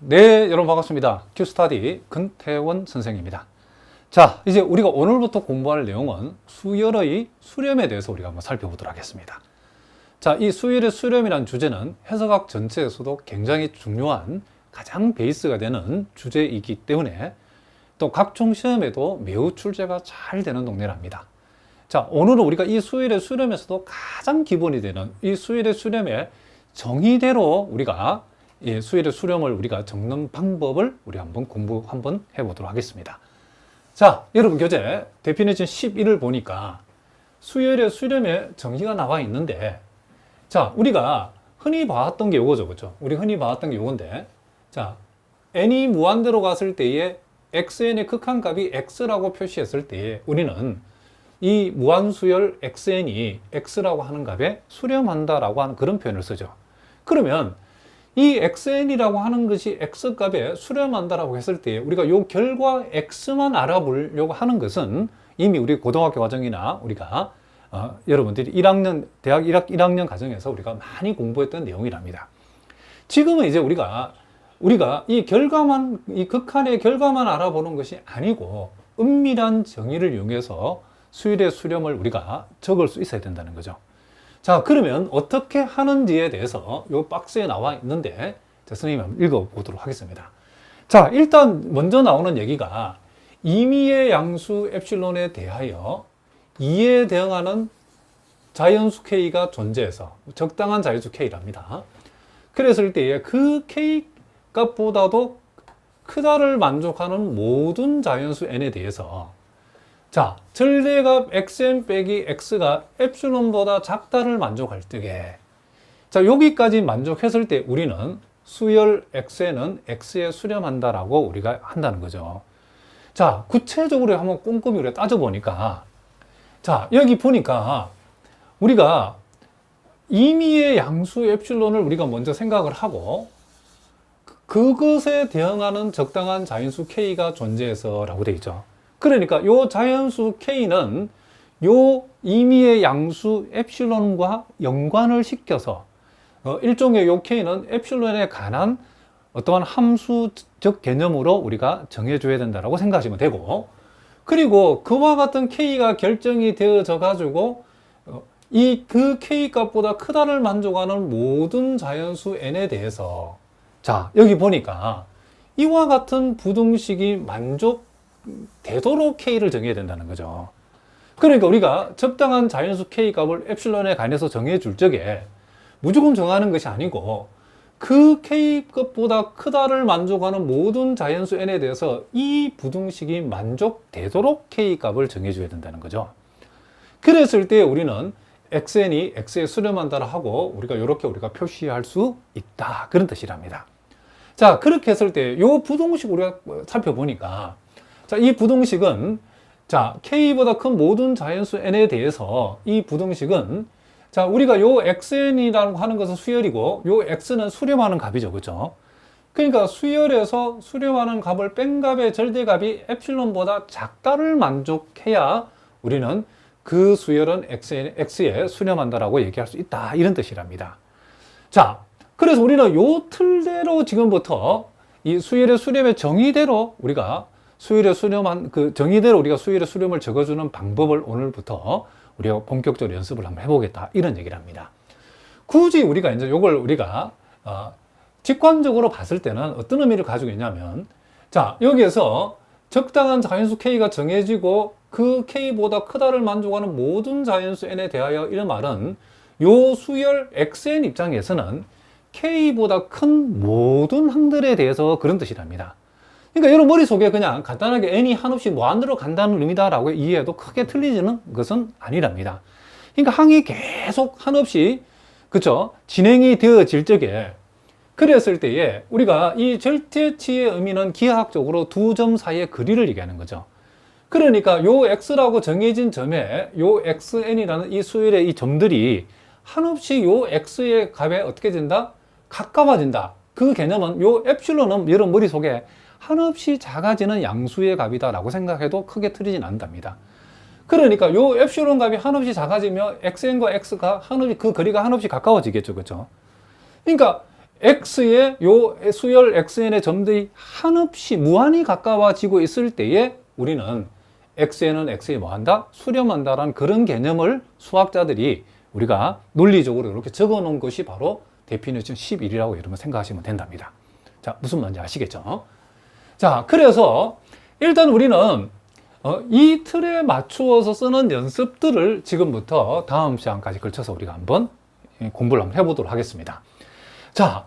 네, 여러분 반갑습니다. 큐스타디 근태원 선생입니다. 자, 이제 우리가 오늘부터 공부할 내용은 수열의 수렴에 대해서 우리가 한번 살펴보도록 하겠습니다. 자, 이 수열의 수렴이라는 주제는 해석학 전체에서도 굉장히 중요한 가장 베이스가 되는 주제이기 때문에 또 각종 시험에도 매우 출제가 잘 되는 동네랍니다. 자, 오늘은 우리가 이 수열의 수렴에서도 가장 기본이 되는 이 수열의 수렴의 정의대로 우리가 이 수열의 수렴을 우리가 적는 방법을 우리 한번 공부 한번 해보도록 하겠습니다. 자, 여러분 교재 데피니션 11을 보니까 수열의 수렴의 정의가 나와 있는데, 자, 우리가 흔히 봐왔던 게 요거죠, 그죠? 우리 흔히 봐왔던 게 요건데, 자, n이 무한대로 갔을 때에 xn의 극한값이 x라고 표시했을 때에 우리는 이 무한수열 xn이 x라고 하는 값에 수렴한다라고 하는 그런 표현을 쓰죠. 그러면 이 xn이라고 하는 것이 x값에 수렴한다라고 했을 때 우리가 요 결과 x만 알아보려고 하는 것은 이미 우리 고등학교 과정이나 우리가 여러분들이 1학년 대학 1학년 과정에서 우리가 많이 공부했던 내용이랍니다. 지금은 이제 우리가 이 결과만, 이 극한의 결과만 알아보는 것이 아니고 은밀한 정의를 이용해서 수열의 수렴을 우리가 적을 수 있어야 된다는 거죠. 자, 그러면 어떻게 하는지에 대해서 이 박스에 나와 있는데, 자, 선생님이 한번 읽어보도록 하겠습니다. 자, 일단 먼저 나오는 얘기가 임의의 양수 엡실론에 대하여 2에 대응하는 자연수 K가 존재해서 적당한 자연수 K랍니다. 그랬을 때에 그 K 값보다도 크다를 만족하는 모든 자연수 N에 대해서, 자, 절대값 xn 빼기 x가 엡실론보다 작다를 만족할 때에, 자, 여기까지 만족했을 때 우리는 수열 xn은 x에 수렴한다라고 우리가 한다는 거죠. 자, 구체적으로 한번 꼼꼼히 우리가 따져보니까, 자, 여기 보니까 우리가 임의의 양수 엡실론을 우리가 먼저 생각을 하고 그것에 대응하는 적당한 자연수 k가 존재해서 라고 되어 있죠. 그러니까 요 자연수 K는 요 임의의 양수 엡실론과 연관을 시켜서 일종의 요 K는 엡실론에 관한 어떠한 함수적 개념으로 우리가 정해줘야 된다라고 생각하시면 되고, 그리고 그와 같은 K가 결정이 되어져 가지고 그 K 값보다 크다를 만족하는 모든 자연수 N에 대해서, 자, 여기 보니까 이와 같은 부등식이 만족되도록 K를 정해야 된다는 거죠. 그러니까 우리가 적당한 자연수 K 값을 엡실론에 관해서 정해줄 적에 무조건 정하는 것이 아니고 그 K 값보다 크다를 만족하는 모든 자연수 N에 대해서 이 부등식이 만족되도록 K 값을 정해줘야 된다는 거죠. 그랬을 때 우리는 xn이 x에 수렴한다라 하고 이렇게 우리가 표시할 수 있다, 그런 뜻이랍니다. 자, 그렇게 했을 때 이 부등식 우리가 살펴보니까, 자, 이 부등식은, 자, k보다 큰 모든 자연수 n에 대해서 이 부등식은, 자, 우리가 요 xn이라고 하는 것은 수열이고 요 x는 수렴하는 값이죠, 그렇죠? 그러니까 수열에서 수렴하는 값을 뺀 값의 절대값이 엡실론보다 작다를 만족해야 우리는 그 수열은 x에 수렴한다라고 얘기할 수 있다, 이런 뜻이랍니다. 자, 그래서 우리는 요 틀대로 지금부터 이 수열의 수렴의 정의대로 우리가 수열의 수렴한 그 정의대로 우리가 수열의 수렴을 적어주는 방법을 오늘부터 우리가 본격적으로 연습을 한번 해보겠다, 이런 얘기를 합니다. 굳이 우리가 이제 요걸 우리가 직관적으로 봤을 때는 어떤 의미를 가지고 있냐면, 자, 여기에서 적당한 자연수 K가 정해지고 그 K보다 크다를 만족하는 모든 자연수 N에 대하여, 이런 말은 요 수열 XN 입장에서는 K보다 큰 모든 항들에 대해서 그런 뜻이랍니다. 그러니까 여러분 머릿속에 그냥 간단하게 N이 한없이 무한대로 간다는 의미다라고 이해해도 크게 틀리지는 것은 아니랍니다. 그러니까 항이 계속 한없이, 그쵸, 진행이 되어질 적에, 그랬을 때에 우리가 이 절대치의 의미는 기하학적으로 두 점 사이의 거리를 얘기하는 거죠. 그러니까 요 x라고 정해진 점에 요 xn이라는 이 수열의 이 점들이 한없이 요 x의 값에 어떻게 된다? 가까워진다. 그 개념은 요 엡실론은 여러분 머릿속에 한없이 작아지는 양수의 값이다라고 생각해도 크게 틀리진 않답니다. 그러니까 요 엡실론 값이 한없이 작아지면 xn과 x가 한없이 그 거리가 한없이 가까워지겠죠, 그렇죠? 그러니까 x의 요 수열 xn의 점들이 한없이 무한히 가까워지고 있을 때에 우리는 xn은 x에 뭐한다? 수렴한다라는 그런 개념을 수학자들이 우리가 논리적으로 이렇게 적어 놓은 것이 바로 데피니션 11이라고 여러분 생각하시면 된답니다. 자, 무슨 말인지 아시겠죠? 자, 그래서 일단 우리는 이 틀에 맞추어서 쓰는 연습들을 지금부터 다음 시간까지 걸쳐서 우리가 한번 공부를 한번 해보도록 하겠습니다. 자,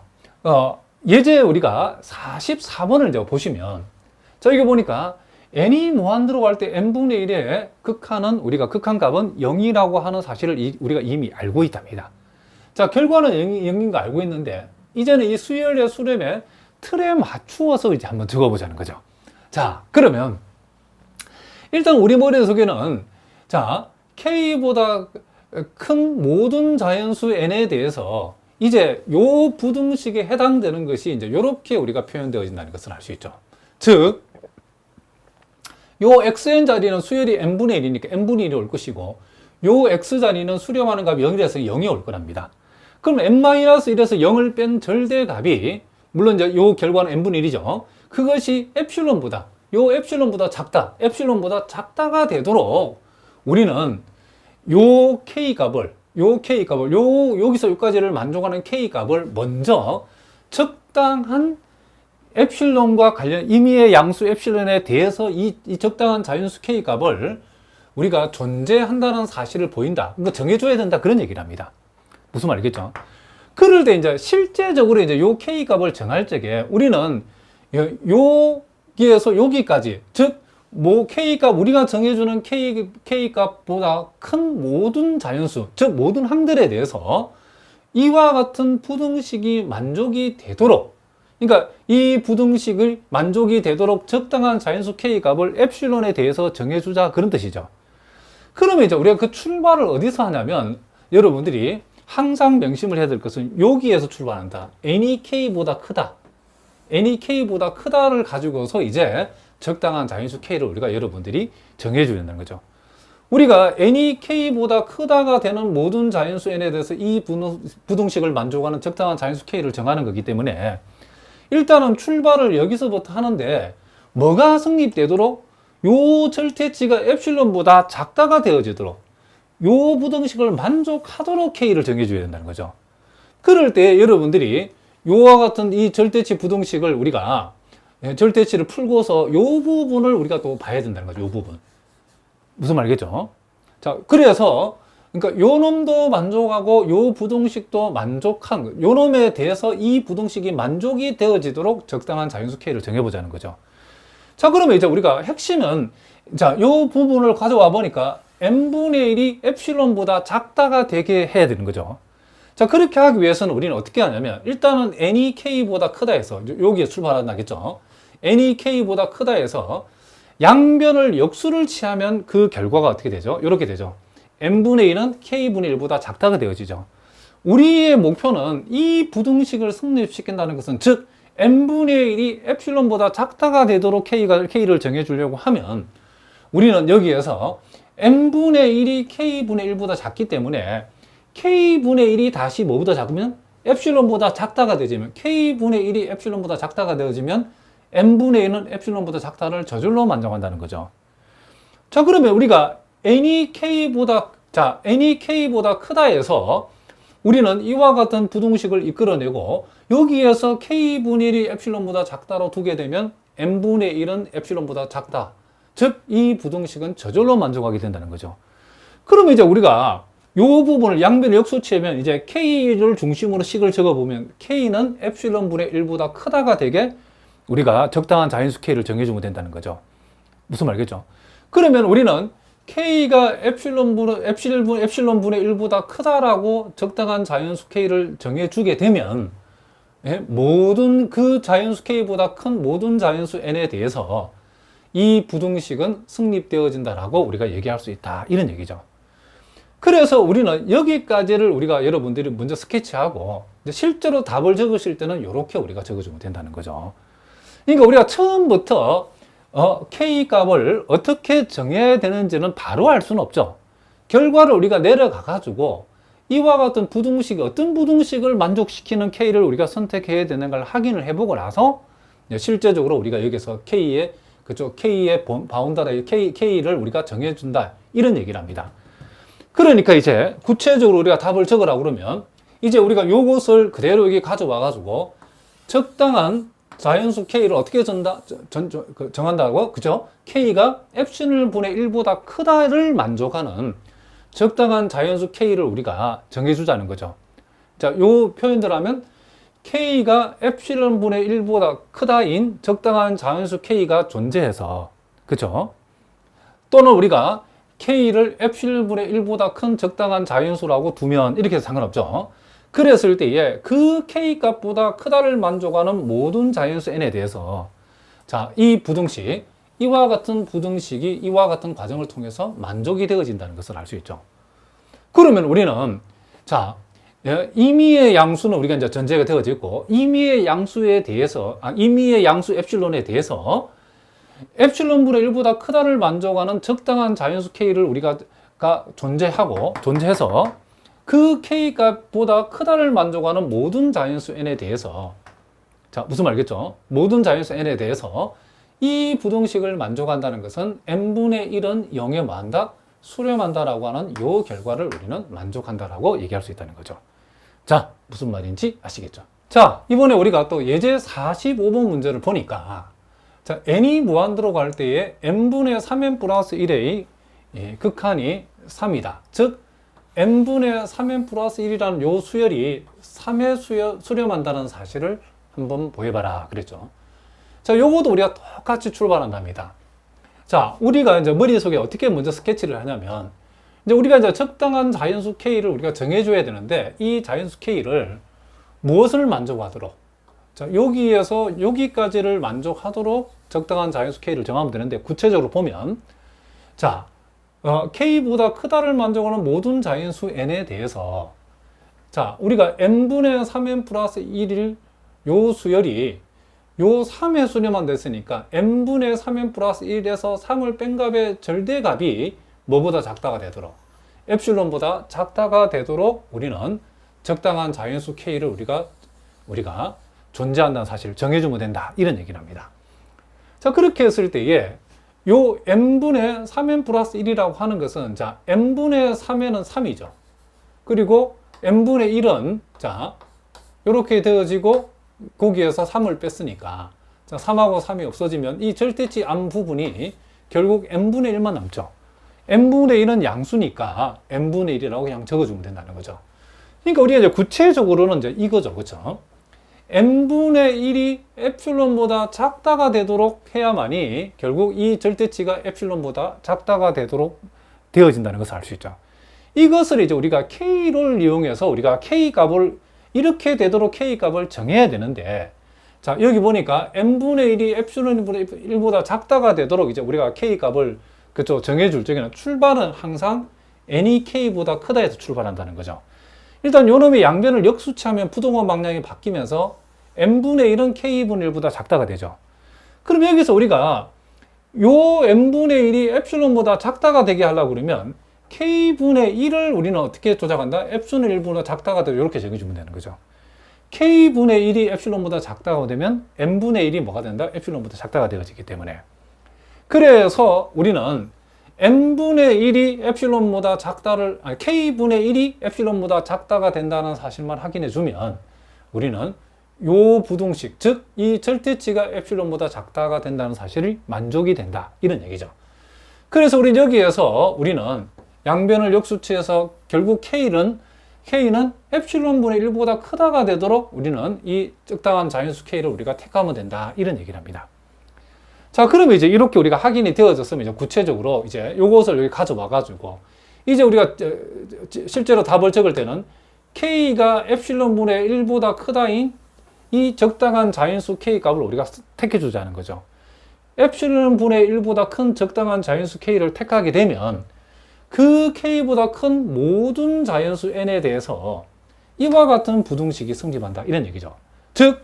예제 우리가 44번을 이제 보시면, 자, 이거 보니까 n이 무한대로 갈 때 n분의 1의 극한은, 우리가 극한값은 0이라고 하는 사실을 우리가 이미 알고 있답니다. 자, 결과는 0인 거 알고 있는데, 이제는 이 수열의 수렴의 틀에 맞추어서 이제 한번 적어보자는 거죠. 자, 그러면, 일단 우리 머릿속에는, 자, K보다 큰 모든 자연수 N에 대해서 이제 요 부등식에 해당되는 것이 이제 요렇게 우리가 표현되어진다는 것을 알 수 있죠. 즉, 요 xn 자리는 수열이 n분의 1이니까 n분의 1이 올 것이고, 요 x 자리는 수렴하는 값이 0이라서 0이 올 거랍니다. 그럼 n-1에서 0을 뺀 절대값이, 물론 이제 요 결과는 n분의 1이죠. 그것이 epsilon보다, 요 epsilon보다 작다, epsilon보다 작다가 되도록 우리는 요 k값을, 여기서 여기까지를 만족하는 k값을 먼저 적당한 엡실론과 관련 임의의 양수 엡실론에 대해서 이 적당한 자연수 k값을 우리가 존재한다는 사실을 보인다. 그러니까 정해줘야 된다. 그런 얘기를 합니다. 무슨 말이겠죠? 그럴 때 이제 실제적으로 이제 요 k값을 정할 적에 우리는 여기에서 여기까지, 즉, 뭐 k값, 우리가 정해주는 k값보다 큰 모든 자연수, 즉 모든 항들에 대해서 이와 같은 부등식이 만족이 되도록, 그러니까 이 부등식을 만족이 되도록 적당한 자연수 k값을 엡실론에 대해서 정해주자, 그런 뜻이죠. 그러면 이제 우리가 그 출발을 어디서 하냐면, 여러분들이 항상 명심을 해야 될 것은 여기에서 출발한다. n이 k보다 크다. n이 k보다 크다를 가지고서 이제 적당한 자연수 k를 우리가 여러분들이 정해줘야 된다는 거죠. 우리가 n이 k보다 크다가 되는 모든 자연수 n에 대해서 이 부등식을 만족하는 적당한 자연수 k를 정하는 거기 때문에 일단은 출발을 여기서부터 하는데, 뭐가 성립되도록 요 절대치가 엡실론보다 작다가 되어지도록 요 부등식을 만족하도록 k를 정해줘야 된다는 거죠. 그럴 때 여러분들이 요와 같은 이 절대치 부등식을 우리가 절대치를 풀고서 요 부분을 우리가 또 봐야 된다는 거죠. 요 부분. 무슨 말이겠죠? 자, 그래서 그러니까 요 놈도 만족하고 요 부등식도 만족한 거, 요 놈에 대해서 이 부등식이 만족이 되어지도록 적당한 자연수 k를 정해보자는 거죠. 자, 그러면 이제 우리가 핵심은, 자, 요 부분을 가져와 보니까 n분의 1이 엡실론보다 작다가 되게 해야 되는 거죠. 자, 그렇게 하기 위해서는 우리는 어떻게 하냐면, 일단은 n이 k보다 크다 해서, 여기에 출발한다겠죠. n이 k보다 크다 해서 양변을 역수를 취하면 그 결과가 어떻게 되죠? 이렇게 되죠. n분의 1은 k분의 1보다 작다가 되어지죠. 우리의 목표는 이 부등식을 성립시킨다는 것은, 즉 n분의 1이 엡실론보다 작다가 되도록 k를 정해주려고 하면 우리는 여기에서 n분의 1이 k분의 1보다 작기 때문에 k분의 1이 다시 뭐보다 작으면 엡실론보다 작다가 되지면, k분의 1이 엡실론보다 작다가 되어지면 n분의 1은 엡실론보다 작다를 저절로 만족한다는 거죠. 자, 그러면 우리가 n이 k보다 크다 해서 우리는 이와 같은 부등식을 이끌어내고, 여기에서 k분의 1이 엡실론보다 작다로 두게 되면 n분의 1은 엡실론보다 작다. 즉, 이 부등식은 저절로 만족하게 된다는 거죠. 그러면 이제 우리가 요 부분을 양변을 역수치하면 이제 k를 중심으로 식을 적어보면 k는 엡실론분의 1보다 크다가 되게 우리가 적당한 자연수 k를 정해주면 된다는 거죠. 무슨 말이겠죠? 그러면 우리는 k가 엡실론분의 1보다 크다라고 적당한 자연수 k를 정해주게 되면, 모든 그 자연수 k보다 큰 모든 자연수 n에 대해서 이 부등식은 성립되어진다라고 우리가 얘기할 수 있다, 이런 얘기죠. 그래서 우리는 여기까지를 우리가 여러분들이 먼저 스케치하고, 이제 실제로 답을 적으실 때는 이렇게 우리가 적어주면 된다는 거죠. 그러니까 우리가 처음부터 K 값을 어떻게 정해야 되는지는 바로 알 수는 없죠. 결과를 우리가 내려가 가지고 이와 같은 부등식, 어떤 부등식을 만족시키는 K를 우리가 선택해야 되는 걸 확인을 해보고 나서 실제적으로 우리가 여기서 K의 바운더리, K를 우리가 정해준다. 이런 얘기를 합니다. 그러니까 이제 구체적으로 우리가 답을 적으라고 그러면 이제 우리가 요것을 그대로 여기 가져와가지고 적당한 자연수 K를 어떻게 정한다고? 그죠? K가 엡실론 분의 1보다 크다를 만족하는 적당한 자연수 K를 우리가 정해주자는 거죠. 자, 요 표현들 하면 K가 엡실론 분의 1보다 크다인 적당한 자연수 K가 존재해서, 그죠? 또는 우리가 K를 엡실론 분의 1보다 큰 적당한 자연수라고 두면 이렇게 해서 상관없죠. 그랬을 때에 그 K 값보다 크다를 만족하는 모든 자연수 N에 대해서 자, 이 부등식, 이와 같은 부등식이 이와 같은 과정을 통해서 만족이 되어진다는 것을 알 수 있죠. 그러면 우리는 자, 임의의 양수는 우리가 이제 전제가 되어져 있고 임의의 양수에 대해서 임의의 양수 엡실론에 대해서 엡실론분의 1보다 크다를 만족하는 적당한 자연수 K를 우리가 존재해서 그 K 값보다 크다를 만족하는 모든 자연수 N에 대해서 자, 무슨 말겠죠? 모든 자연수 N에 대해서 이 부등식을 만족한다는 것은 N분의 1은 0에 뭐한다? 수렴한다라고 하는 이 결과를 우리는 만족한다라고 얘기할 수 있다는 거죠. 자, 무슨 말인지 아시겠죠? 자, 이번에 우리가 또 예제 45번 문제를 보니까 자, n이 무한대로 갈 때에 n분의 3n 플러스 1의 극한이 3이다. 즉 n분의 3n 플러스 1이라는 요 수열이 3에 수렴한다는 사실을 한번 보여봐라 그랬죠. 자, 요것도 우리가 똑같이 출발한답니다. 자, 우리가 이제 머릿속에 어떻게 먼저 스케치를 하냐면 이제 우리가 이제 적당한 자연수 K를 우리가 정해줘야 되는데 이 자연수 K를 무엇을 만족하도록 자, 여기에서 여기까지를 만족하도록 적당한 자연수 K를 정하면 되는데 구체적으로 보면 자, K보다 크다를 만족하는 모든 자연수 N에 대해서 자, 우리가 N분의 3N 플러스 1일 요 수열이 요 3에 수렴만 됐으니까 N분의 3N 플러스 1에서 3을 뺀 값의 절대값이 뭐보다 작다가 되도록 엡실론보다 작다가 되도록 우리는 적당한 자연수 K를 우리가 존재한다는 사실을 정해주면 된다. 이런 얘기를 합니다. 자, 그렇게 했을 때에 요 n분의 3n 플러스 1이라고 하는 것은 자, n분의 3n은 3이죠. 그리고 n분의 1은 자, 요렇게 되어지고 거기에서 3을 뺐으니까 자, 3하고 3이 없어지면 이 절대치 안 부분이 결국 n분의 1만 남죠. n분의 1은 양수니까 n분의 1이라고 그냥 적어주면 된다는 거죠. 그러니까 우리가 이제 구체적으로는 이제 이거죠. 그렇죠? n분의 1이 엡실론보다 작다가 되도록 해야만이 결국 이 절대치가 엡실론보다 작다가 되도록 되어진다는 것을 알 수 있죠. 이것을 이제 우리가 K를 이용해서 우리가 K 값을 이렇게 되도록 K 값을 정해야 되는데 자, 여기 보니까 n분의 1이 엡실론분의 1보다 작다가 되도록 이제 우리가 K 값을 그쪽 정해줄 적에는 출발은 항상 n이 K보다 크다 해서 출발한다는 거죠. 일단 요놈의 양변을 역수치하면 부동원 방향이 바뀌면서 n분의 1은 K분의 1보다 작다가 되죠. 그럼 여기서 우리가 요 n분의 1이 엡실론보다 작다가 되게 하려고 그러면 K분의 1을 우리는 어떻게 조작한다? 엡실론 1보다 작다가 되고 이렇게 적어주면 되는 거죠. K분의 1이 엡실론보다 작다가 되면 n분의 1이 뭐가 된다? 엡실론보다 작다가 되어지기 때문에 그래서 우리는 n분의 1이 엡실론보다 작다를 K분의 1이 엡실론보다 작다가 된다는 사실만 확인해 주면 우리는 요 부등식, 즉 이 절대치가 엡실론보다 작다가 된다는 사실이 만족이 된다. 이런 얘기죠. 그래서 우리 여기에서 우리는 양변을 역수치해서 결국 K는 엡실론분의 1보다 크다가 되도록 우리는 이 적당한 자연수 K를 우리가 택하면 된다. 이런 얘기를 합니다. 자, 그러면 이제 이렇게 우리가 확인이 되어졌으면 이제 구체적으로 이제 요것을 여기 가져와가지고 이제 우리가 실제로 답을 적을 때는 K가 엡실론분의 1보다 크다인 이 적당한 자연수 K 값을 우리가 택해주자는 거죠. 엡실론분의 1보다 큰 적당한 자연수 K를 택하게 되면 그 K보다 큰 모든 자연수 N에 대해서 이와 같은 부등식이 성립한다. 이런 얘기죠. 즉,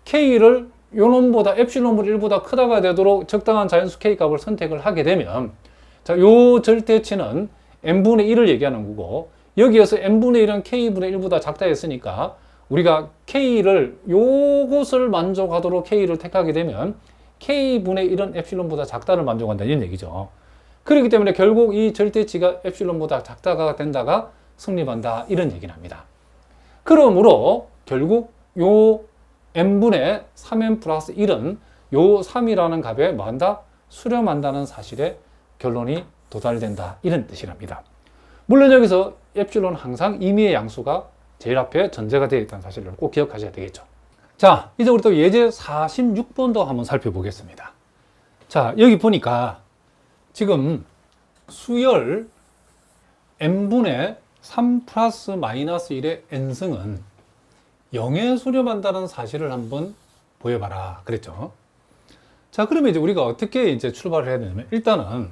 K를 요놈보다 엡실론분의 1보다 크다가 되도록 적당한 자연수 K 값을 선택을 하게 되면 자, 요 절대치는 n분의 1을 얘기하는 거고 여기에서 n분의 1은 k분의 1보다 작다 했으니까 우리가 k를 요것을 만족하도록 k를 택하게 되면 k분의 1은 엡실론보다 작다를 만족한다 이런 얘기죠. 그렇기 때문에 결국 이 절대치가 엡실론보다 작다가 된다가 성립한다 이런 얘기를 합니다. 그러므로 결국 요 n분의 3n 플러스 1은 요 3이라는 값에 뭐한다? 수렴한다는 사실에 결론이 도달된다 이런 뜻이랍니다. 물론 여기서 엡실론은 항상 임의의 양수가 제일 앞에 전제가 되어 있다는 사실을 꼭 기억하셔야 되겠죠. 자, 이제 우리 또 예제 46번도 한번 살펴보겠습니다. 자, 여기 보니까 지금 수열 n분의 3 플러스 마이너스 1의 n승은 0에 수렴한다는 사실을 한번 보여봐라 그랬죠. 자, 그러면 이제 우리가 어떻게 이제 출발을 해야 되냐면 일단은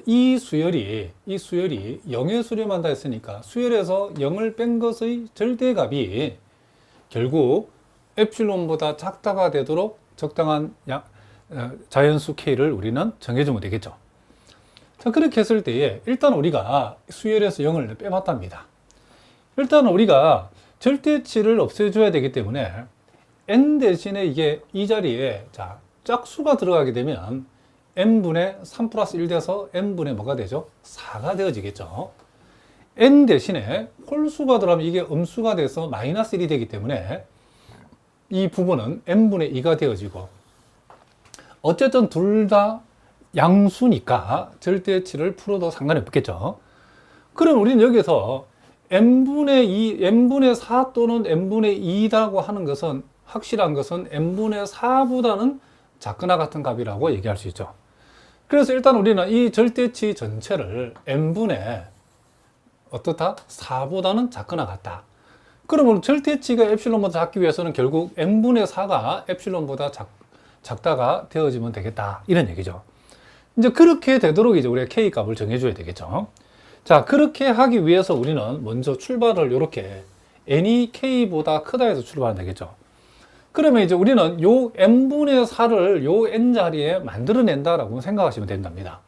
이 수열이 0에 수렴한다 했으니까 수열에서 0을 뺀 것의 절대값이 결국 엡실론보다 작다가 되도록 적당한 자연수 K를 우리는 정해주면 되겠죠. 자, 그렇게 했을 때에 일단 우리가 수열에서 0을 빼봤답니다. 일단 우리가 절대치를 없애줘야 되기 때문에 n 대신에 이게 이 자리에 자 짝수가 들어가게 되면 n분의 3 플러스 1 돼서 n분의 뭐가 되죠? 4가 되어지겠죠. n 대신에 홀수가 들어가면 이게 음수가 돼서 마이너스 1이 되기 때문에 이 부분은 n분의 2가 되어지고 어쨌든 둘 다 양수니까 절대치를 풀어도 상관이 없겠죠. 그럼 우리는 여기서 n분의 2, n분의 4 또는 n분의 2라고 하는 것은 확실한 것은 n분의 4보다는 작거나 같은 값이라고 얘기할 수 있죠. 그래서 일단 우리는 이 절대치 전체를 n분의 어떻다? 4보다는 작거나 같다. 그러면 절대치가 엡실론보다 작기 위해서는 결국 n분의 4가 엡실론보다 작다가 되어지면 되겠다. 이런 얘기죠. 이제 그렇게 되도록 이제 우리가 K 값을 정해줘야 되겠죠. 자, 그렇게 하기 위해서 우리는 먼저 출발을 이렇게 n이 K보다 크다 해서 출발하면 되겠죠. 그러면 이제 우리는 요 n분의 4를 요 n 자리에 만들어낸다라고 생각하시면 된답니다.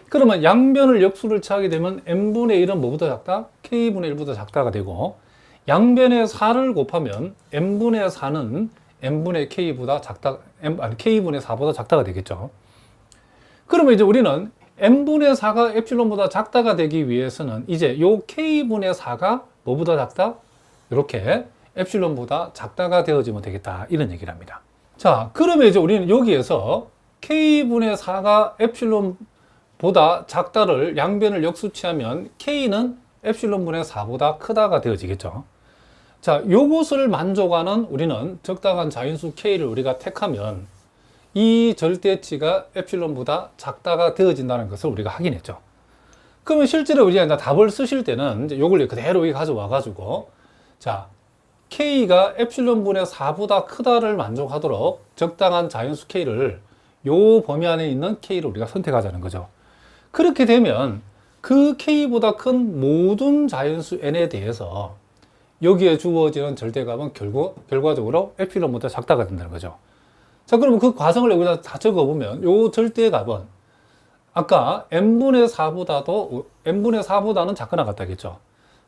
그러면 양변을 역수를 취하게 되면 n분의 1은 뭐보다 작다? K분의 1보다 작다가 되고 양변에 4를 곱하면 n분의 4는 n분의 K보다 작다, K분의 4보다 작다가 되겠죠. 그러면 이제 우리는 n분의 4가 엡실론보다 작다가 되기 위해서는 이제 요 K분의 4가 뭐보다 작다? 이렇게 엡실론보다 작다가 되어지면 되겠다. 이런 얘기를 합니다. 자, 그러면 이제 우리는 여기에서 K분의 4가 엡실론보다 작다를 양변을 역수취하면 K는 엡실론분의 4보다 크다가 되어지겠죠. 자, 요것을 만족하는 우리는 적당한 자연수 K를 우리가 택하면 이 절대치가 엡실론보다 작다가 되어진다는 것을 우리가 확인했죠. 그러면 실제로 우리가 이제 답을 쓰실 때는 이제 요걸 그대로 가져와 가지고 자, K가 엡실론분의 4보다 크다를 만족하도록 적당한 자연수 K를 요 범위 안에 있는 K를 우리가 선택하자는 거죠. 그렇게 되면 그 K보다 큰 모든 자연수 N에 대해서 여기에 주어지는 절대값은 결과적으로 엡실론보다 작다가 된다는 거죠. 자, 그러면 그 과정을 여기다 다 적어보면 요 절대값은 아까 n분의 4보다는 작거나 같다겠죠.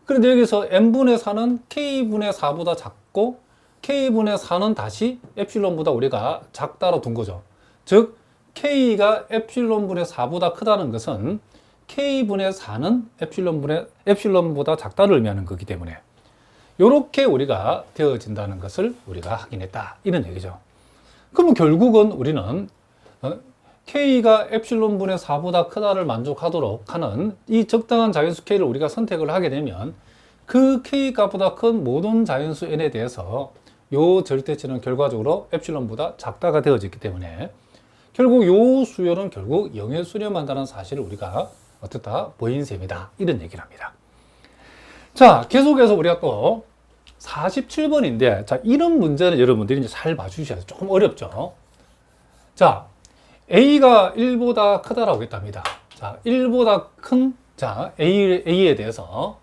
그런데 여기서 n분의 4는 k분의 4보다 작고 k분의 4는 다시 엡실론보다 우리가 작다로 둔 거죠. 즉 k가 엡실론분의 4보다 크다는 것은 k분의 4는 엡실론보다 작다를 의미하는 거기 때문에 이렇게 우리가 되어진다는 것을 우리가 확인했다. 이런 얘기죠. 그러면 결국은 우리는 K가 엡실론분의 4보다 크다를 만족하도록 하는 이 적당한 자연수 K를 우리가 선택을 하게 되면 그 K 값보다 큰 모든 자연수 N에 대해서 요 절대치는 결과적으로 엡실론보다 작다가 되어졌기 때문에 결국 요 수열은 결국 0에 수렴한다는 사실을 우리가 어떻다? 보인 셈이다. 이런 얘기를 합니다. 자, 계속해서 우리가 또 47번인데, 자, 이런 문제는 여러분들이 이제 잘 봐주셔야 돼요. 조금 어렵죠? 자, A가 1보다 크다라고 했답니다. 자, 1보다 큰, 자, A에 대해서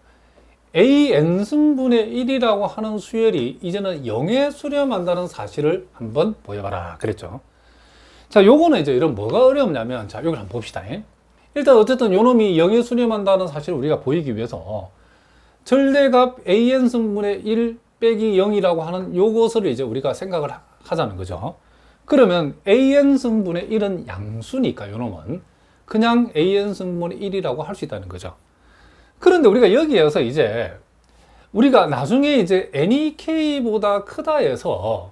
AN승분의 1이라고 하는 수열이 이제는 0에 수렴한다는 사실을 한번 보여봐라. 그랬죠? 자, 요거는 이제 이런 뭐가 어렵냐면, 자, 요걸 한번 봅시다. 일단 어쨌든 요 놈이 0에 수렴한다는 사실을 우리가 보이기 위해서 절대값 an 승분의 1 빼기 0이라고 하는 요것을 이제 우리가 생각을 하자는 거죠. 그러면 an 승분의 1은 양수니까 요놈은 그냥 an 승분의 1이라고 할 수 있다는 거죠. 그런데 우리가 여기에서 이제 우리가 나중에 이제 n이 k보다 크다 해서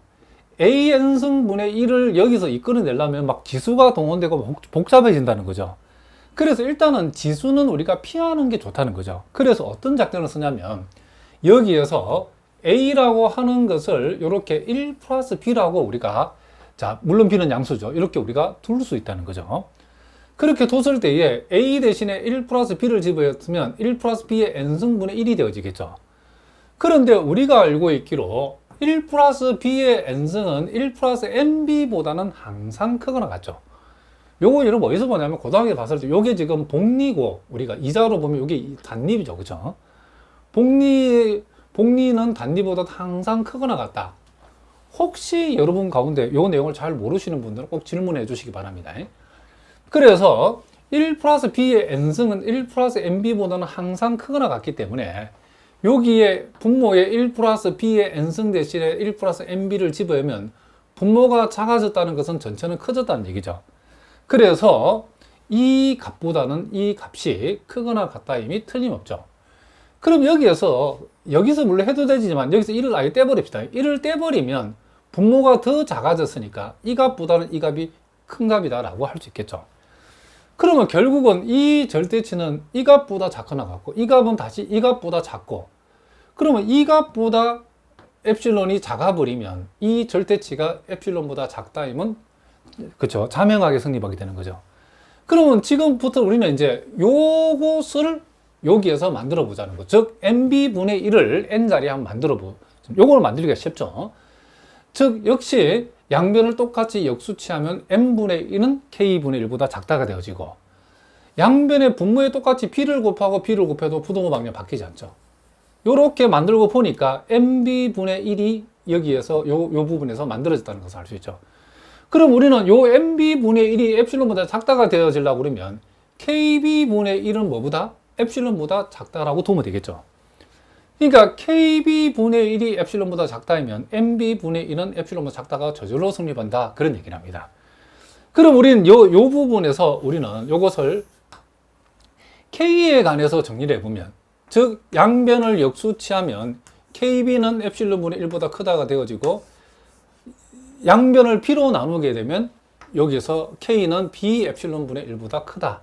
an 승분의 1을 여기서 이끌어내려면 막 지수가 동원되고 복잡해진다는 거죠. 그래서 일단은 지수는 우리가 피하는 게 좋다는 거죠. 그래서 어떤 작전을 쓰냐면 여기에서 a라고 하는 것을 이렇게 1 플러스 b라고 우리가, 자 물론 b는 양수죠, 이렇게 우리가 둘 수 있다는 거죠. 그렇게 뒀을 때에 a 대신에 1 플러스 b를 집어넣으면 1 플러스 b의 n승분의 1이 되어지겠죠. 그런데 우리가 알고 있기로 1 플러스 b의 n승은 1 플러스 nb보다는 항상 크거나 같죠. 요거 여러분 어디서 보냐면 고등학교 봤을 때 요게 지금 복리고 우리가 이자로 보면 요게 단립이죠. 그죠? 복리는 단립보다 항상 크거나 같다. 혹시 여러분 가운데 요 내용을 잘 모르시는 분들은 꼭 질문해 주시기 바랍니다. 그래서 1 플러스 b의 n승은 1 플러스 nb보다는 항상 크거나 같기 때문에 여기에 분모에 1 플러스 b의 n승 대신에 1 플러스 nb를 집어넣으면 분모가 작아졌다는 것은 전체는 커졌다는 얘기죠. 그래서 이 값보다는 이 값이 크거나 같다임이 틀림없죠. 그럼 여기서 물론 해도 되지만 여기서 1을 아예 떼버립시다. 1을 떼버리면 분모가 더 작아졌으니까 이 값보다는 이 값이 큰 값이다 라고 할 수 있겠죠. 그러면 결국은 이 절대치는 이 값보다 작거나 같고 이 값은 다시 이 값보다 작고, 그러면 이 값보다 엡실론이 작아버리면 이 절대치가 엡실론보다 작다임은 그렇죠, 자명하게 성립하게 되는 거죠. 그러면 지금부터 우리는 이제 요것을 여기에서 만들어 보자는 거. 즉 nb분의 1을 n자리에 한번 만들어 요걸 만들기가 쉽죠. 즉 역시 양변을 똑같이 역수치하면 n분의 1은 k분의 1보다 작다가 되어지고, 양변의 분모에 똑같이 b를 곱하고 b를 곱해도 부동호 방정 바뀌지 않죠. 요렇게 만들고 보니까 nb분의 1이 여기에서 요 부분에서 만들어졌다는 것을 알 수 있죠. 그럼 우리는 요 nb분의 1이 엡실론보다 작다가 되어지려고 그러면 kb분의 1은 뭐보다? 엡실론보다 작다라고 두면 되겠죠. 그러니까 kb분의 1이 엡실론보다 작다면 nb분의 1은 엡실론보다 작다가 저절로 성립한다, 그런 얘기를 합니다. 그럼 우리는 요 부분에서 우리는 요것을 k에 관해서 정리를 해보면, 즉 양변을 역수치하면 kb는 엡실론분의 1보다 크다가 되어지고, 양변을 b로 나누게 되면 여기서 k는 b 엡실론분의 1보다 크다,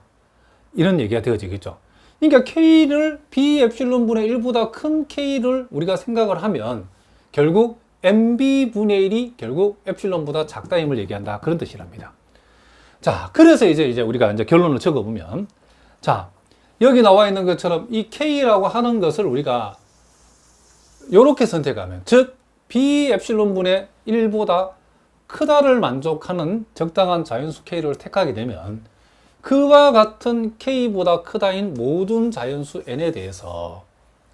이런 얘기가 되어지겠죠. 그러니까 k를 b 엡실론분의 1보다 큰 k를 우리가 생각을 하면 결국 nb분의 1이 결국 엡실론보다 작다임을 얘기한다, 그런 뜻이랍니다. 자, 그래서 이제 우리가 이제 결론을 적어보면, 자 여기 나와 있는 것처럼 이 k라고 하는 것을 우리가 이렇게 선택하면, 즉 b 엡실론분의 1보다 크다를 만족하는 적당한 자연수 k를 택하게 되면 그와 같은 k보다 크다인 모든 자연수 n에 대해서,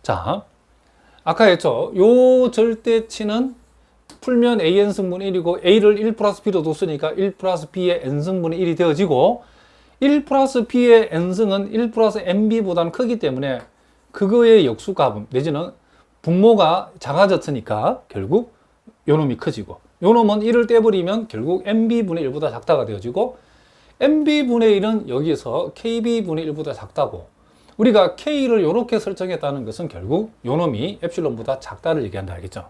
자 아까 했죠, 요 절대치는 풀면 an 승분 1이고 a를 1 플러스 b로 뒀으니까 1 플러스 b의 n승분의 1이 되어지고, 1 플러스 b의 n승은 1 플러스 nb보다는 크기 때문에 그거의 역수값 내지는 분모가 작아졌으니까 결국 요놈이 커지고, 요놈은 1을 떼버리면 결국 nb분의 1보다 작다가 되어지고, nb분의 1은 여기서 kb분의 1보다 작다고, 우리가 k를 이렇게 설정했다는 것은 결국 요놈이 엡실론보다 작다를 얘기한다, 알겠죠?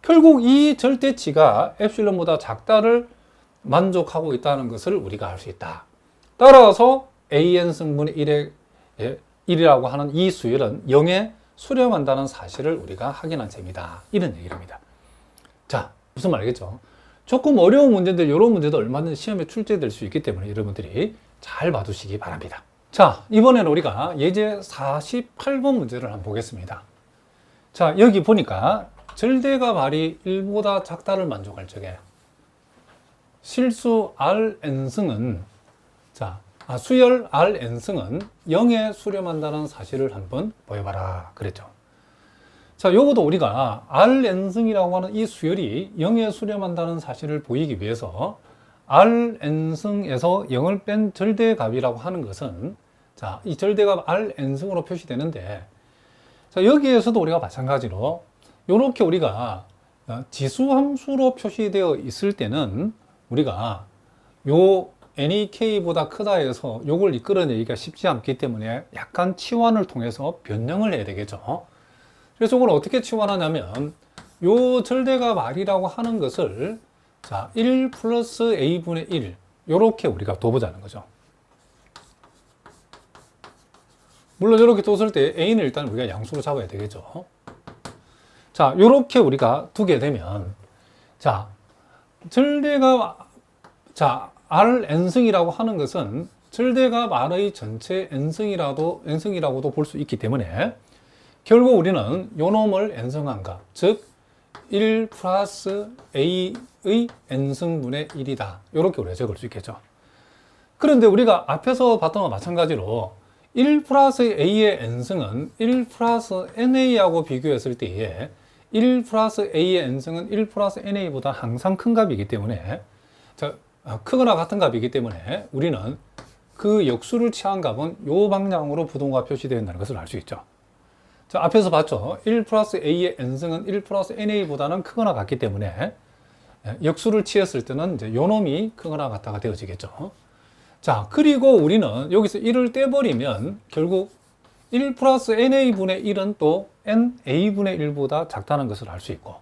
결국 이 절대치가 엡실론보다 작다를 만족하고 있다는 것을 우리가 알 수 있다. 따라서 an 승분의 1이라고 하는 이 수열은 0에 수렴한다는 사실을 우리가 확인한 셈이다, 이런 얘기를 합니다. 자, 무슨 말 알겠죠? 조금 어려운 문제인데 이런 문제도 얼마든지 시험에 출제될 수 있기 때문에 여러분들이 잘 봐두시기 바랍니다. 자, 이번에는 우리가 예제 48번 문제를 한번 보겠습니다. 자, 여기 보니까 절대값 r이 1보다 작다를 만족할 적에 실수 Rn승은, 자, 수열 Rn승은 0에 수렴한다는 사실을 한번 보여봐라, 그랬죠. 자, 요것도 우리가 Rn승이라고 하는 이 수열이 0에 수렴한다는 사실을 보이기 위해서 Rn승에서 0을 뺀 절대값이라고 하는 것은, 자, 이 절대값 Rn승으로 표시되는데, 자, 자, 여기에서도 우리가 마찬가지로 이렇게 우리가 지수함수로 표시되어 있을 때는 우리가 요 NEK보다 크다 해서 요걸 이끌어내기가 쉽지 않기 때문에 약간 치환을 통해서 변형을 해야 되겠죠. 그래서 이걸 어떻게 치환하냐면 요 절대값 R이라고 하는 것을 자, 1 플러스 A분의 1 요렇게 우리가 둬보자는 거죠. 물론 이렇게 뒀을 때 A는 일단 우리가 양수로 잡아야 되겠죠. 자, 요렇게 우리가 두게 되면 자, 절대값 자, R n승이라고 하는 것은 절대값 R의 전체 n승이라고도 볼 수 있기 때문에 결국 우리는 요 놈을 n승한 값, 즉 1 플러스 A의 n승분의 1이다. 이렇게 우리가 적을 수 있겠죠. 그런데 우리가 앞에서 봤던 것과 마찬가지로 1 플러스 A의 n승은 1 플러스 NA하고 비교했을 때에 1 플러스 A의 n승은 1 플러스 NA보다 항상 큰 값이기 때문에 크거나 같은 값이기 때문에 우리는 그 역수를 취한 값은 이 방향으로 부동과 표시되어 있다는 것을 알 수 있죠. 자, 앞에서 봤죠. 1 플러스 A의 n승은 1 플러스 NA보다는 크거나 같기 때문에 역수를 취했을 때는 이제 요 놈이 크거나 같다가 되어지겠죠. 자, 그리고 우리는 여기서 1을 떼버리면 결국 1 플러스 NA분의 1은 또 NA분의 1보다 작다는 것을 알 수 있고,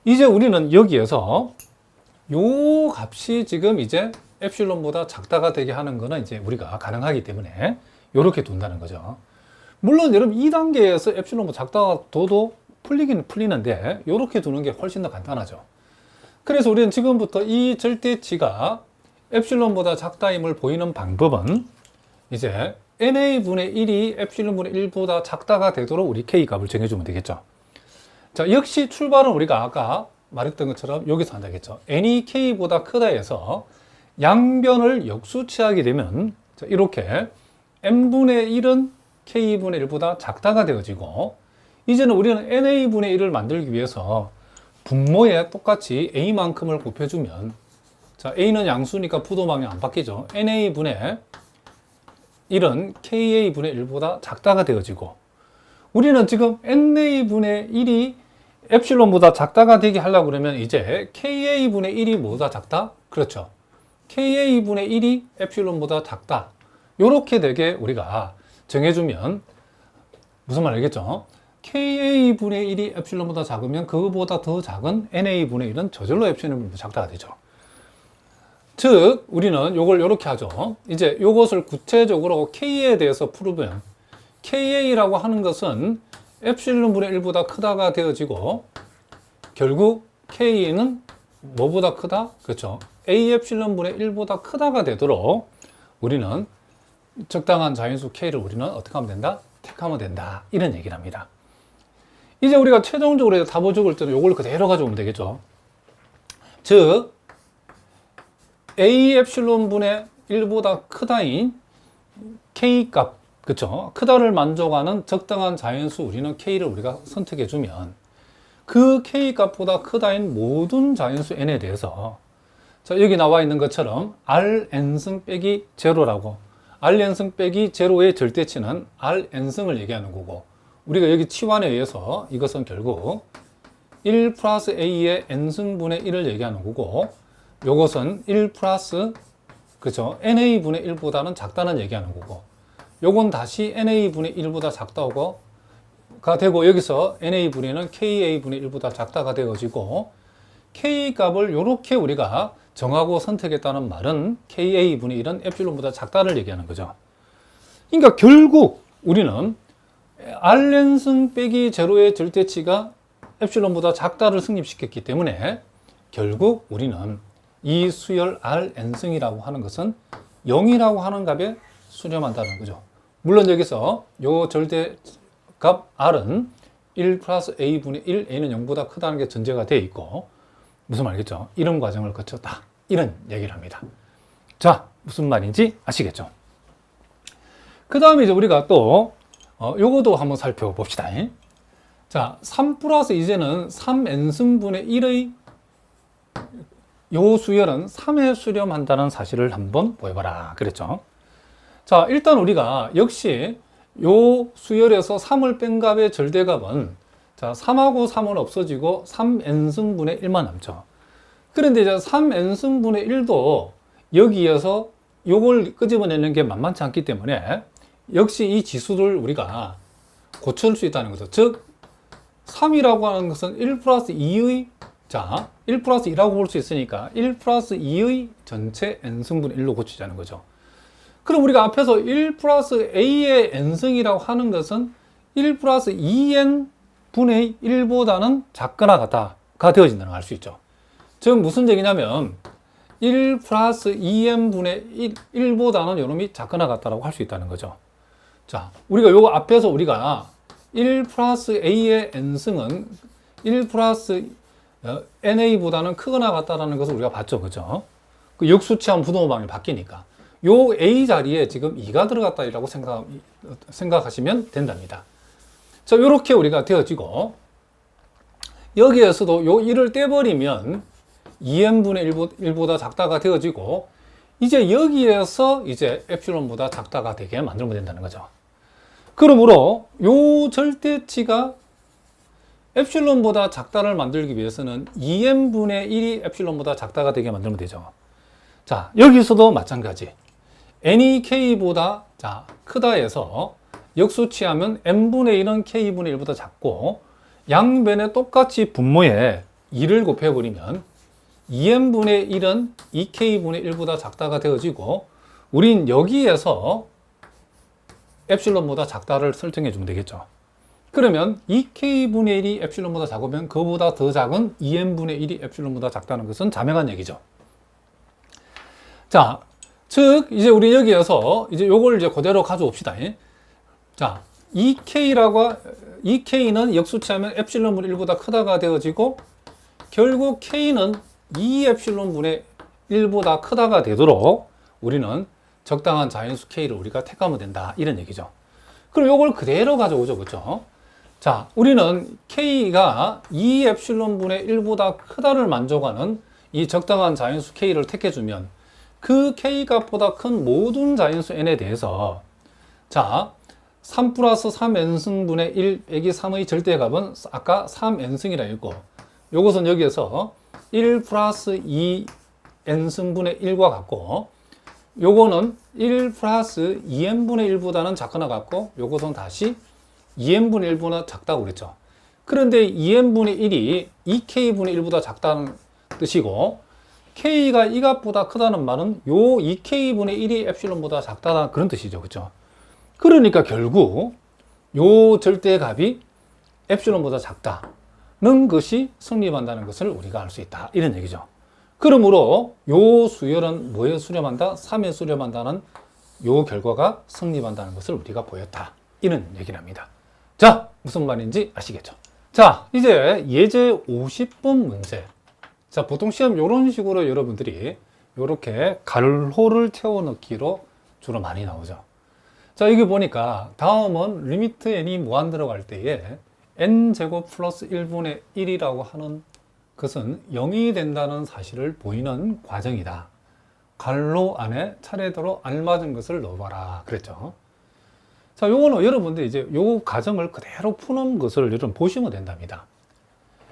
이제 우리는 여기에서 요 값이 지금 이제 엡실론보다 작다가 되게 하는 거는 이제 우리가 가능하기 때문에 이렇게 둔다는 거죠. 물론 여러분 2단계에서 엡실론보다 작다가 둬도 풀리긴 풀리는데 이렇게 두는 게 훨씬 더 간단하죠. 그래서 우리는 지금부터 이 절대치가 엡실론보다 작다임을 보이는 방법은 이제 NA분의 1이 엡실론분의 1보다 작다가 되도록 우리 K값을 정해주면 되겠죠. 자, 역시 출발은 우리가 아까 말했던 것처럼 여기서 한다겠죠. n이 K보다 크다 해서 양변을 역수치하게 되면 자, 이렇게 n분의 1은 K분의 1보다 작다가 되어지고, 이제는 우리는 NA분의 1을 만들기 위해서 분모에 똑같이 A만큼을 곱해주면 자, A는 양수니까 부도방이 안 바뀌죠. NA분의 1은 KA분의 1보다 작다가 되어지고, 우리는 지금 NA분의 1이 엡실론보다 작다가 되게 하려고 그러면 이제 KA분의 1이 뭐보다 작다? 그렇죠. KA분의 1이 엡실론보다 작다. 요렇게 되게 우리가 정해주면 무슨 말 알겠죠? KA분의 1이 엡실론보다 작으면 그거보다 더 작은 NA분의 1은 저절로 엡실론보다 작다가 되죠. 즉 우리는 요걸 요렇게 하죠. 이제 요것을 구체적으로 K에 대해서 풀으면 KA라고 하는 것은 엡실론분의 1보다 크다가 되어지고, 결국 K는 뭐보다 크다? 그렇죠. A 엡실론분의 1보다 크다가 되도록 우리는 적당한 자연수 K를 우리는 어떻게 하면 된다? 택하면 된다. 이런 얘기를 합니다. 이제 우리가 최종적으로 답을 적을 때는 이걸 그대로 가져오면 되겠죠. 즉 A 엡실론분의 1보다 크다인 K 값, 그쵸? 크다를 만족하는 적당한 자연수 우리는 K를 우리가 선택해 주면 그 K 값보다 크다인 모든 자연수 N에 대해서 자, 여기 나와 있는 것처럼 Rn승 빼기 제로라고, Rn승 빼기 제로의 절대치는 Rn승을 얘기하는 거고, 우리가 여기 치환에 의해서 이것은 결국 1 플러스 A의 N승분의 1을 얘기하는 거고, 요것은 1 플러스 그쵸? NA분의 1보다는 작다는 얘기하는 거고, 요건 다시 NA분의 1보다 작다가 되고, 여기서 NA분의는 KA분의 1보다 작다가 되어지고, K 값을 이렇게 우리가 정하고 선택했다는 말은 KA분의 1은 엡실론보다 작다를 얘기하는 거죠. 그러니까 결국 우리는 Rn승 빼기 제로의 절대치가 엡실론보다 작다를 성립시켰기 때문에 결국 우리는 이 수열 Rn승이라고 하는 것은 0이라고 하는 값에 수렴한다는 거죠. 물론 여기서 요 절대값 R은 1 플러스 A분의 1, A는 0보다 크다는 게 전제가 되어 있고, 무슨 말이겠죠? 이런 과정을 거쳤다. 이런 얘기를 합니다. 자, 무슨 말인지 아시겠죠? 그 다음에 이제 우리가 또 요거도 한번 살펴봅시다. 자, 3 플러스 이제는 3n승분의 1의 요 수열은 3에 수렴한다는 사실을 한번 보여봐라. 그랬죠? 자, 일단 우리가 역시 요 수열에서 3을 뺀 값의 절대값은 자, 3하고 3은 없어지고 3n승분의 1만 남죠. 그런데 이제 3n승분의 1도 여기에서 요걸 끄집어내는 게 만만치 않기 때문에 역시 이 지수를 우리가 고칠 수 있다는 거죠. 즉 3이라고 하는 것은 1 플러스 2의 자, 1 플러스 2라고 볼 수 있으니까 1 플러스 2의 전체 n승분의 1로 고치자는 거죠. 그럼 우리가 앞에서 1 플러스 a의 n승이라고 하는 것은 1 플러스 2n 분의 1보다는 작거나 같다가 되어진다는 걸 알 수 있죠. 즉 무슨 얘기냐면 1 플러스 2n 분의 1보다는 요놈이 작거나 같다라고 할 수 있다는 거죠. 자, 우리가 요 앞에서 우리가 1 플러스 a의 n승은 1 플러스 na보다는 크거나 같다라는 것을 우리가 봤죠. 그죠? 그 역수치하면 부동호방이 바뀌니까. 요 a 자리에 지금 2가 들어갔다라고 생각하시면 된답니다. 자, 요렇게 우리가 되어지고, 여기에서도 요 1을 떼버리면 2n분의 1보다 작다가 되어지고, 이제 여기에서 이제 엡실론보다 작다가 되게 만들면 된다는 거죠. 그러므로 요 절대치가 엡실론보다 작다를 만들기 위해서는 2n분의 1이 엡실론보다 작다가 되게 만들면 되죠. 자, 여기서도 마찬가지. n이 k보다 자, 크다 해서 역수치하면 n분의 1은 k분의 1보다 작고 양변에 똑같이 분모에 2를 곱해버리면 2n분의 1은 2k분의 1보다 작다가 되어지고 우린 여기에서 엡실론보다 작다를 설정해 주면 되겠죠. 그러면 2k분의 1이 엡실론보다 작으면 그보다 더 작은 2n분의 1이 엡실론보다 작다는 것은 자명한 얘기죠. 자, 즉 이제 우리 여기에서 이제 요걸 이제 그대로 가져옵시다. 자, 2k는 역수치하면 엡실론분의 1보다 크다가 되어지고 결국 k는 2엡실론분의 1보다 크다가 되도록 우리는 적당한 자연수 k를 우리가 택하면 된다. 이런 얘기죠. 그럼 요걸 그대로 가져오죠. 그렇죠? 자, 우리는 k가 2엡실론분의 1보다 크다를 만족하는 이 적당한 자연수 k를 택해주면 그 k 값보다 큰 모든 자연수 n에 대해서 자, 3 플러스 3n승분의 1 빼기 3의 절대값은 아까 3n승이라 했고 요것은 여기에서 1 플러스 2n승분의 1과 같고 요거는 1 플러스 2n분의 1보다는 작거나 같고 요것은 다시 2n분의 1보다 작다고 그랬죠. 그런데 2n분의 1이 2k분의 1보다 작다는 뜻이고 k가 이 값보다 크다는 말은 요 2k분의 1이 엡실론보다 작다는 그런 뜻이죠. 그렇죠? 그러니까 결국 요 절대값이 엡실론보다 작다는 것이 성립한다는 것을 우리가 알 수 있다. 이런 얘기죠. 그러므로 요 수열은 뭐에 수렴한다? 3에 수렴한다는 요 결과가 성립한다는 것을 우리가 보였다. 이런 얘기를 합니다. 자, 무슨 말인지 아시겠죠? 자, 이제 예제 50번 문제. 자, 보통 시험 이런 식으로 여러분들이 이렇게 가로를 채워 넣기로 주로 많이 나오죠. 자, 여기 보니까 다음은 리미트 n이 무한 들어갈 때에 n제곱 플러스 1분의 1이라고 하는 것은 0이 된다는 사실을 보이는 과정이다. 괄호 안에 차례대로 알맞은 것을 넣어봐라. 그랬죠. 자, 요거는 여러분들 이제 요 과정을 그대로 푸는 것을 여러분 보시면 된답니다.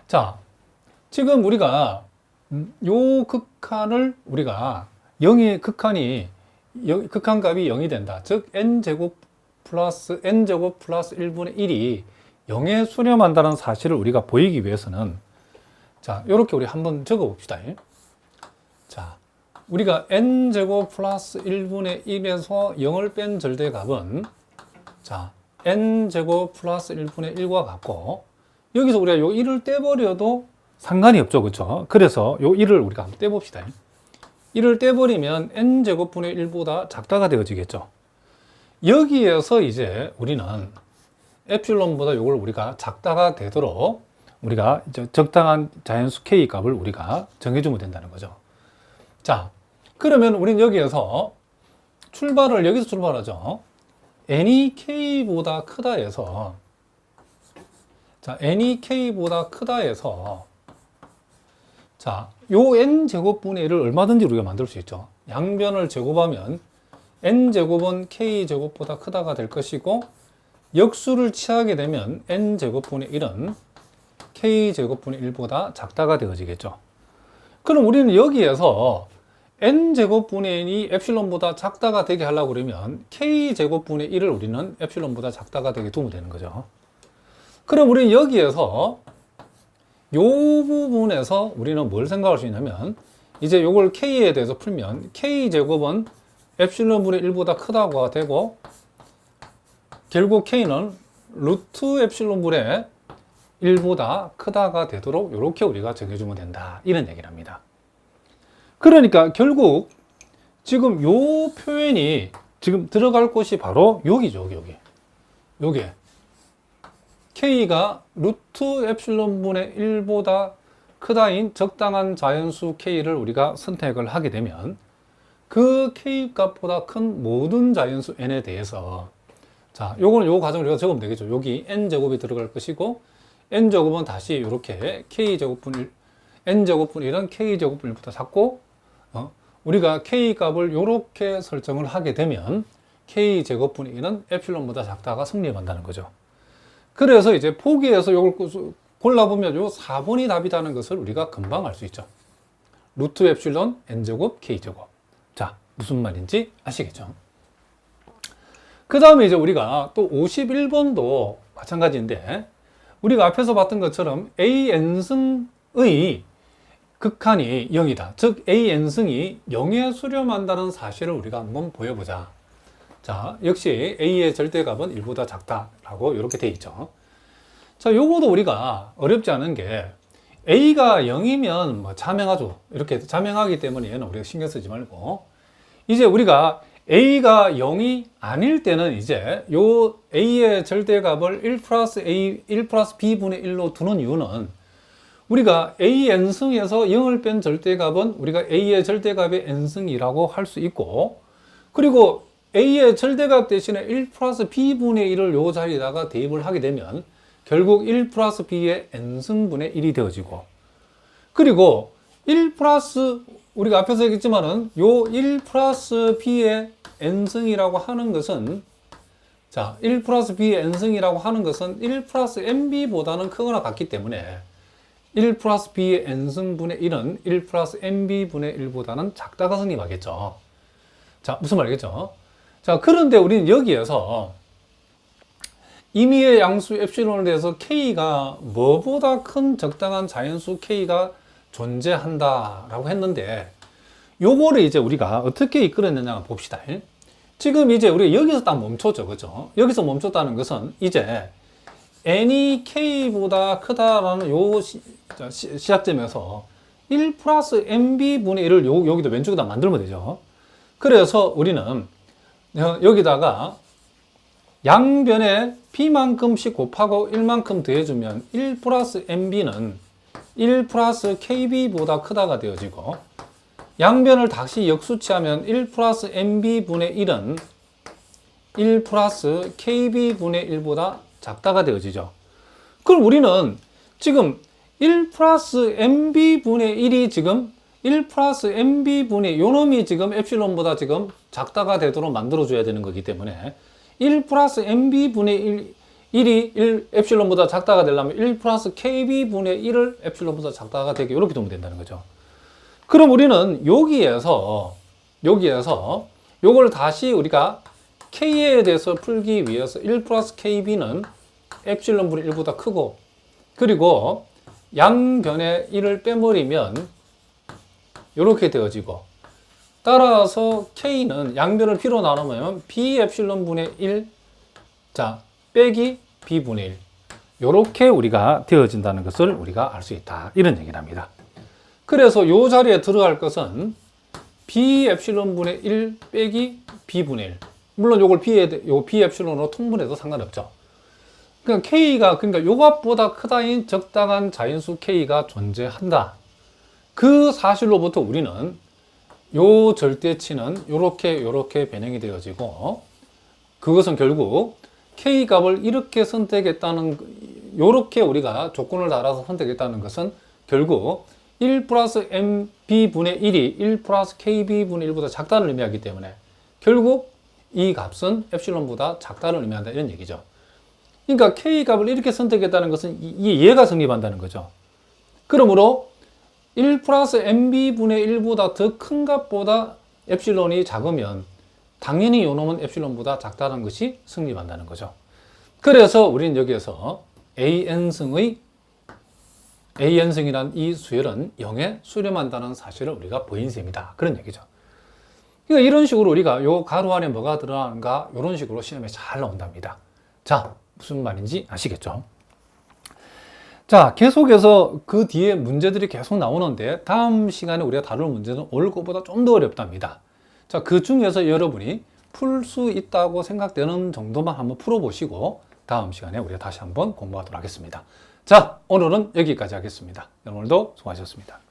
자, 지금 우리가 요 극한을 우리가 극한값이 0이 된다. 즉 n제곱 플러스 1분의 1이 0에 수렴한다는 사실을 우리가 보이기 위해서는 자, 요렇게 우리 한번 적어 봅시다. 자, 우리가 n제곱 플러스 1분의 1에서 0을 뺀 절대값은 자, n제곱 플러스 1분의 1과 같고 여기서 우리가 요 1을 떼버려도 상관이 없죠. 그렇죠? 그래서 요 1을 우리가 한번 떼봅시다. 1을 떼버리면 n제곱분의 1보다 작다가 되어지겠죠. 여기에서 이제 우리는 엡실론보다 요걸 우리가 작다가 되도록 우리가 이제 적당한 자연수 k 값을 우리가 정해주면 된다는 거죠. 자, 그러면 우리는 여기에서 여기서 출발하죠. n이 k보다 크다 해서 자, n이 k보다 크다 해서 자, 요 n제곱분의 1을 얼마든지 우리가 만들 수 있죠. 양변을 제곱하면 n제곱은 k제곱보다 크다가 될 것이고 역수를 취하게 되면 n제곱분의 1은 k제곱분의 1보다 작다가 되어지겠죠. 그럼 우리는 여기에서 n제곱분의 n이 엡실론보다 작다가 되게 하려고 그러면 k제곱분의 1을 우리는 엡실론보다 작다가 되게 두면 되는 거죠. 그럼 우리는 여기에서 이 부분에서 우리는 뭘 생각할 수 있냐면 이제 요걸 k에 대해서 풀면 k제곱은 엡실론분의 1보다 크다고 되고 결국 k는 루트 엡실론분의 1보다 크다가 되도록 이렇게 우리가 정해주면 된다. 이런 얘기를 합니다. 그러니까 결국 지금 요 표현이 지금 들어갈 곳이 바로 여기죠. 요게 k가 루트 엡실론분의 1보다 크다인 적당한 자연수 k를 우리가 선택을 하게 되면 그 k 값보다 큰 모든 자연수 n에 대해서 자, 요거는 요 과정을 우리가 적으면 되겠죠. 여기 n제곱이 들어갈 것이고 n제곱은 다시 이렇게 n제곱분 1은 k제곱분 1보다 작고 우리가 k 값을 이렇게 설정을 하게 되면 k제곱분 1은 엡실론보다 작다가 성립한다는 거죠. 그래서 이제 보기에서 이걸 골라보면 요 4번이 답이라는 것을 우리가 금방 알 수 있죠. 루트 엡실론 n제곱 k제곱. 자, 무슨 말인지 아시겠죠? 그 다음에 이제 우리가 또 51번도 마찬가지인데 우리가 앞에서 봤던 것처럼 AN승의 극한이 0이다. 즉 AN승이 0에 수렴한다는 사실을 우리가 한번 보여보자. 자, 역시 A의 절대값은 1보다 작다라고 이렇게 돼 있죠. 자, 요거도 우리가 어렵지 않은 게 A가 0이면 뭐 자명하죠. 이렇게 자명하기 때문에 얘는 우리가 신경 쓰지 말고 이제 우리가 A가 0이 아닐 때는 이제 요 A의 절대값을 1 플러스 B분의 1로 두는 이유는 우리가 A n승에서 0을 뺀 절대값은 우리가 A의 절대값의 n승이라고 할 수 있고 그리고 A의 절대값 대신에 1 플러스 B분의 1을 요 자리에다가 대입을 하게 되면 결국 1 플러스 B의 n승분의 1이 되어지고 그리고 1 플러스 우리가 앞에서 얘기했지만은 요 1 플러스 B의 n승이라고 하는 것은 자, 1 플러스 B의 n승이라고 하는 것은 1 플러스 nb보다는 크거나 같기 때문에 1 플러스 B의 n승분의 1은 1 플러스 nb분의 1보다는 작다가 성립하겠죠. 자, 무슨 말이겠죠? 자, 그런데 우리는 여기에서 임의의 양수 엡실론에 대해서 K가 뭐보다 큰 적당한 자연수 K가 존재한다라고 했는데 요거를 이제 우리가 어떻게 이끌어내냐 봅시다. 지금 이제 우리가 여기서 딱 멈췄죠. 그죠? 여기서 멈췄다는 것은 이제 n이 k보다 크다라는 요 시작점에서 1 플러스 nb분의 1을 여기도 왼쪽에다 만들면 되죠. 그래서 우리는 여기다가 양변에 b만큼씩 곱하고 1만큼 더해주면 1 플러스 nb는 1 플러스 kb보다 크다가 되어지고 양변을 다시 역수치하면 1 플러스 nb분의 1은 1 플러스 kb분의 1보다 작다가 되어지죠. 그럼 우리는 지금 1 플러스 nb분의 1이 지금 1 플러스 nb분의 요 놈이 지금 엡실론보다 지금 작다가 되도록 만들어줘야 되는 거기 때문에 1 플러스 nb분의 1이 1 엡실론보다 작다가 되려면 1 플러스 kb분의 1을 엡실론보다 작다가 되게 이렇게 두면 된다는 거죠. 그럼 우리는 여기에서 요걸 다시 우리가 k에 대해서 풀기 위해서 1 플러스 kb는 엡실론분의 1보다 크고 그리고 양변에 1을 빼버리면 이렇게 되어지고 따라서 k는 양변을 b로 나누면 b 엡실론분의 1 자 빼기 b분의 1 이렇게 우리가 되어진다는 것을 우리가 알 수 있다 이런 얘기를 합니다. 그래서 이 자리에 들어갈 것은 b 엡실론분의 1 빼기 b분의 1 물론 요걸 b 엡실론으로 통분해도 상관없죠. 그러니까 k가 그러니까 요것보다 크다인 적당한 자연수 k가 존재한다. 그 사실로부터 우리는 요 절대치는 요렇게 변형이 되어지고 그것은 결국 k 값을 이렇게 선택했다는 요렇게 우리가 조건을 달아서 선택했다는 것은 결국 1 플러스 mb분의 1이 1 플러스 kb분의 1보다 작다는 의미하기 때문에 결국 이 값은 엡실론보다 작다는 의미한다 이런 얘기죠. 그러니까 K값을 이렇게 선택했다는 것은 이 얘가 성립한다는 거죠. 그러므로 1 플러스 MB분의 1보다 더 큰 값보다 엡실론이 작으면 당연히 요 놈은 엡실론보다 작다는 것이 성립한다는 거죠. 그래서 우리는 여기에서 An승이란 이 수열은 0에 수렴한다는 사실을 우리가 보인 셈이다. 그런 얘기죠. 그러니까 이런 식으로 우리가 요 가로 안에 뭐가 들어가는가 이런 식으로 시험에 잘 나온답니다. 자, 무슨 말인지 아시겠죠? 자, 계속해서 그 뒤에 문제들이 계속 나오는데 다음 시간에 우리가 다룰 문제는 오늘 것보다 좀 더 어렵답니다. 자, 그 중에서 여러분이 풀 수 있다고 생각되는 정도만 한번 풀어보시고 다음 시간에 우리가 다시 한번 공부하도록 하겠습니다. 자, 오늘은 여기까지 하겠습니다. 오늘도 수고하셨습니다.